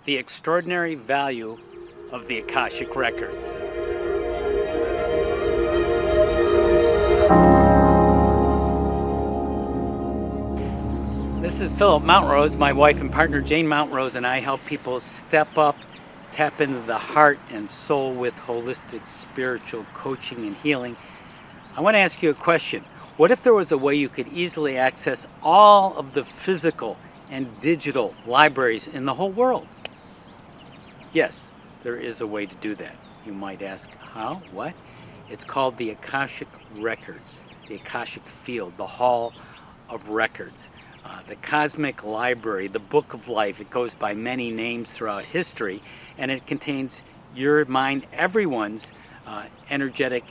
The extraordinary value of the Akashic Records. This is Philip Mountrose. My wife and partner Jane Mountrose and I help people step up, tap into the heart and soul with holistic spiritual coaching and healing. I want to ask you a question. What if there was a way you could easily access all of the physical and digital libraries in the whole world? Yes, there is a way to do that. You might ask, how? What? It's called the Akashic Records, the Akashic Field, the Hall of Records, the Cosmic Library, the Book of Life. It goes by many names throughout history, and it contains your mind, everyone's energetic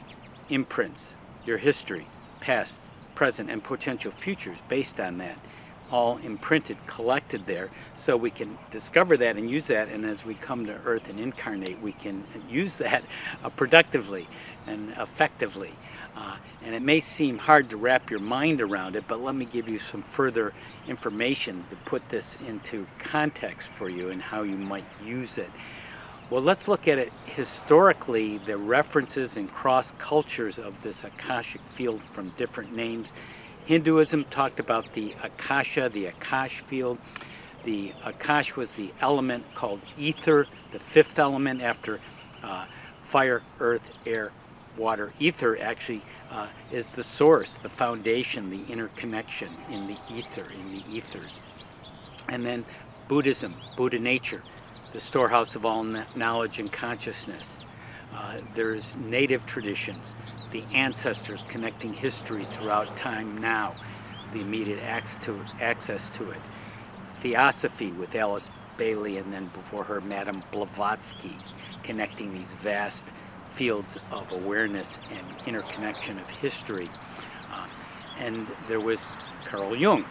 imprints, your history, past, present, and potential futures based on that, all imprinted, collected there, so we can discover that and use that, and as we come to Earth and incarnate, we can use that productively and effectively. And it may seem hard to wrap your mind around it, but let me give you some further information to put this into context for you and how you might use it. Well, let's look at it historically, the references and cross cultures of this Akashic field from different names. Hinduism talked about the Akasha, the Akash field. The Akash was the element called ether, the fifth element after fire, earth, air, water. Ether actually is the source, the foundation, the interconnection in the ether, in the ethers. And then Buddhism, Buddha nature, the storehouse of all knowledge and consciousness. There's native traditions, the ancestors connecting history throughout time now, the immediate access to it. Theosophy with Alice Bailey, and then before her Madame Blavatsky, connecting these vast fields of awareness and interconnection of history. And there was Carl Jung,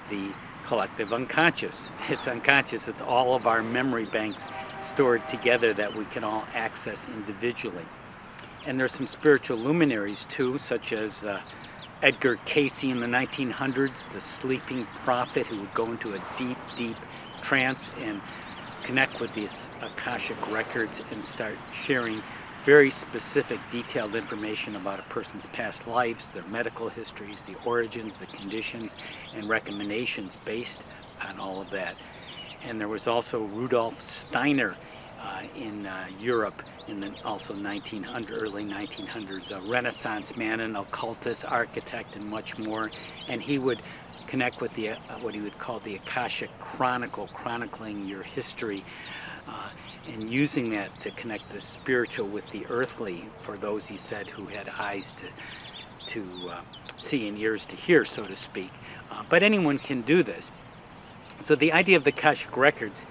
the collective unconscious. It's unconscious, it's all of our memory banks stored together that we can all access individually. And there's some spiritual luminaries too, such as Edgar Cayce in the 1900s, the sleeping prophet who would go into a deep, deep trance and connect with these Akashic records and start sharing very specific, detailed information about a person's past lives, their medical histories, the origins, the conditions, and recommendations based on all of that. And there was also Rudolf Steiner in Europe in the also early 1900s, a Renaissance man, an occultist, architect, and much more. And he would connect with the what he would call the Akashic Chronicle, chronicling your history, and using that to connect the spiritual with the earthly for those, he said, who had eyes to see and ears to hear, so to speak. But anyone can do this. So the idea of the Akashic Records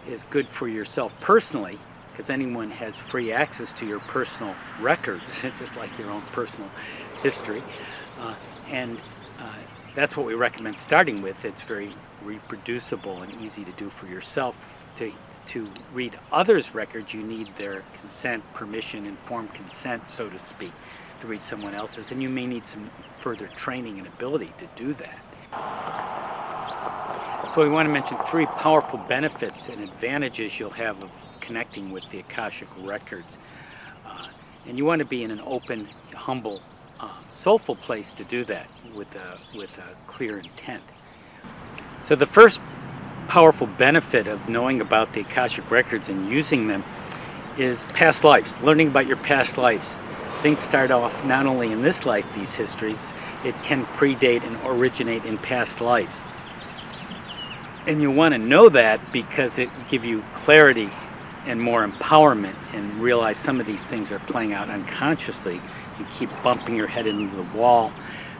is good for yourself personally, because anyone has free access to your personal records, just like your own personal history. And that's what we recommend starting with. It's very reproducible and easy to do for yourself. To read others' records, you need their consent, permission, informed consent, so to speak, to read someone else's. And you may need some further training and ability to do that. So we want to mention three powerful benefits and advantages you'll have of connecting with the Akashic Records. And you want to be in an open, humble, soulful place to do that with a clear intent. So the first powerful benefit of knowing about the Akashic Records and using them is past lives, learning about your past lives. Things start off not only in this life, these histories, it can predate and originate in past lives. And you want to know that because it gives you clarity and more empowerment, and realize some of these things are playing out unconsciously. You keep bumping your head into the wall,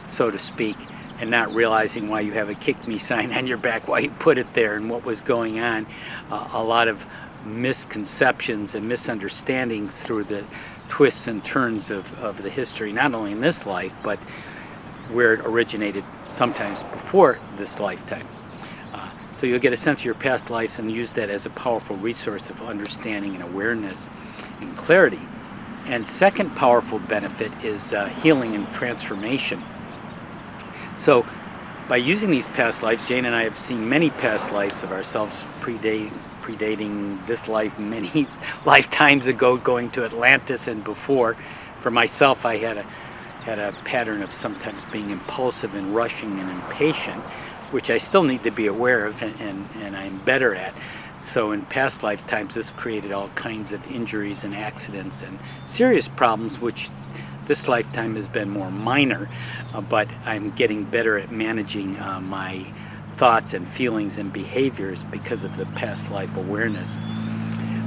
so to speak, and not realizing why you have a kick me sign on your back, why you put it there, and what was going on. A lot of misconceptions and misunderstandings through the twists and turns of the history, not only in this life, but where it originated sometimes before this lifetime. So you'll get a sense of your past lives and use that as a powerful resource of understanding and awareness and clarity. And second powerful benefit is healing and transformation. So by using these past lives, Jane and I have seen many past lives of ourselves predating predating this life many lifetimes ago, going to Atlantis and before. For myself, I had a pattern of sometimes being impulsive and rushing and impatient, which I still need to be aware of, and I'm better at. So in past lifetimes, this created all kinds of injuries and accidents and serious problems, which this lifetime has been more minor, but I'm getting better at managing my thoughts and feelings and behaviors because of the past life awareness.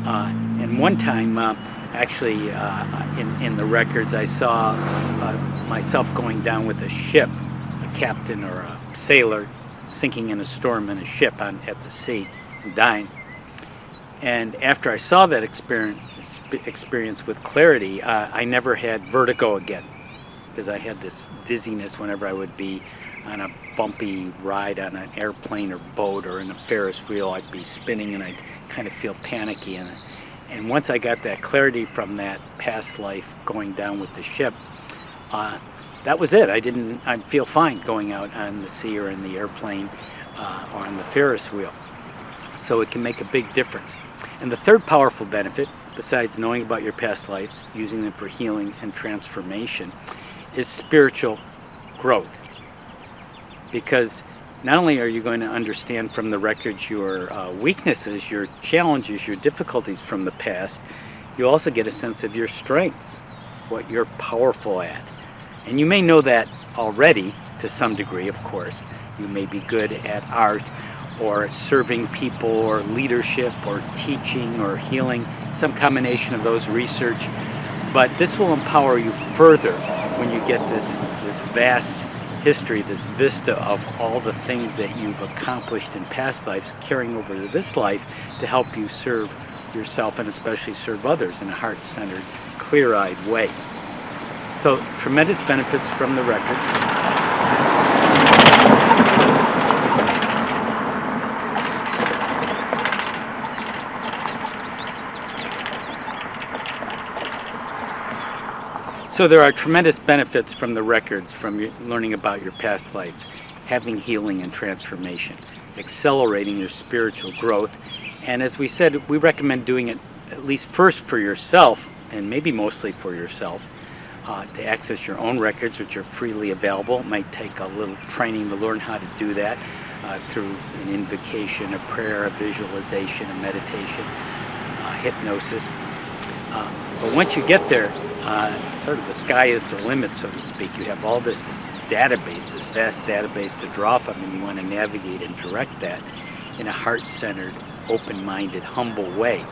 And one time, actually, in the records, I saw myself going down with a ship, a captain or a sailor sinking in a storm in a ship at the sea, and dying. And after I saw that experience with clarity, I never had vertigo again, because I had this dizziness whenever I would be on a bumpy ride on an airplane or boat or in a Ferris wheel. I'd be spinning and I'd kind of feel panicky. And once I got that clarity from that past life going down with the ship, that was it. I'd feel fine going out on the sea or in the airplane or on the Ferris wheel. So it can make a big difference. And the third powerful benefit, besides knowing about your past lives, using them for healing and transformation, is spiritual growth. Because not only are you going to understand from the records your weaknesses, your challenges, your difficulties from the past, you also get a sense of your strengths, what you're powerful at. And you may know that already to some degree, of course. You may be good at art or serving people or leadership or teaching or healing, some combination of those research. But this will empower you further when you get this vast history, this vista of all the things that you've accomplished in past lives, carrying over to this life to help you serve yourself and especially serve others in a heart-centered, clear-eyed way. So tremendous benefits from the records. So there are tremendous benefits from the records, from learning about your past lives, having healing and transformation, accelerating your spiritual growth. And as we said, we recommend doing it at least first for yourself, and maybe mostly for yourself, to access your own records, which are freely available. It might take a little training to learn how to do that through an invocation, a prayer, a visualization, a meditation, hypnosis. But once you get there, sort of the sky is the limit, so to speak. You have all this database, this vast database to draw from, and you want to navigate and direct that in a heart-centered, open-minded, humble way,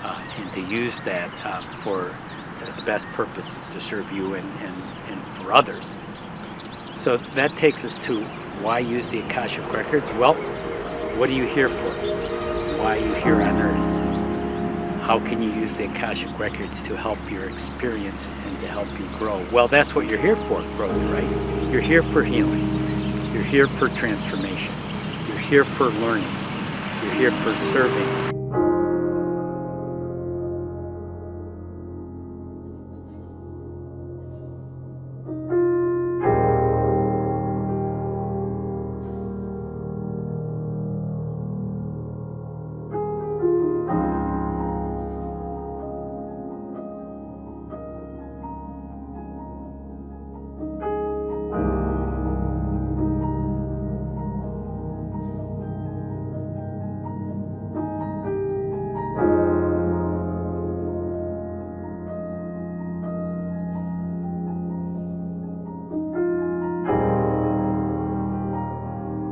and to use that for the best purposes to serve you and for others. So that takes us to why use the Akashic Records? Well, what are you here for? Why are you here on Earth? How can you use the Akashic Records to help your experience and to help you grow? Well, that's what you're here for, growth, right? You're here for healing. You're here for transformation. You're here for learning. You're here for serving.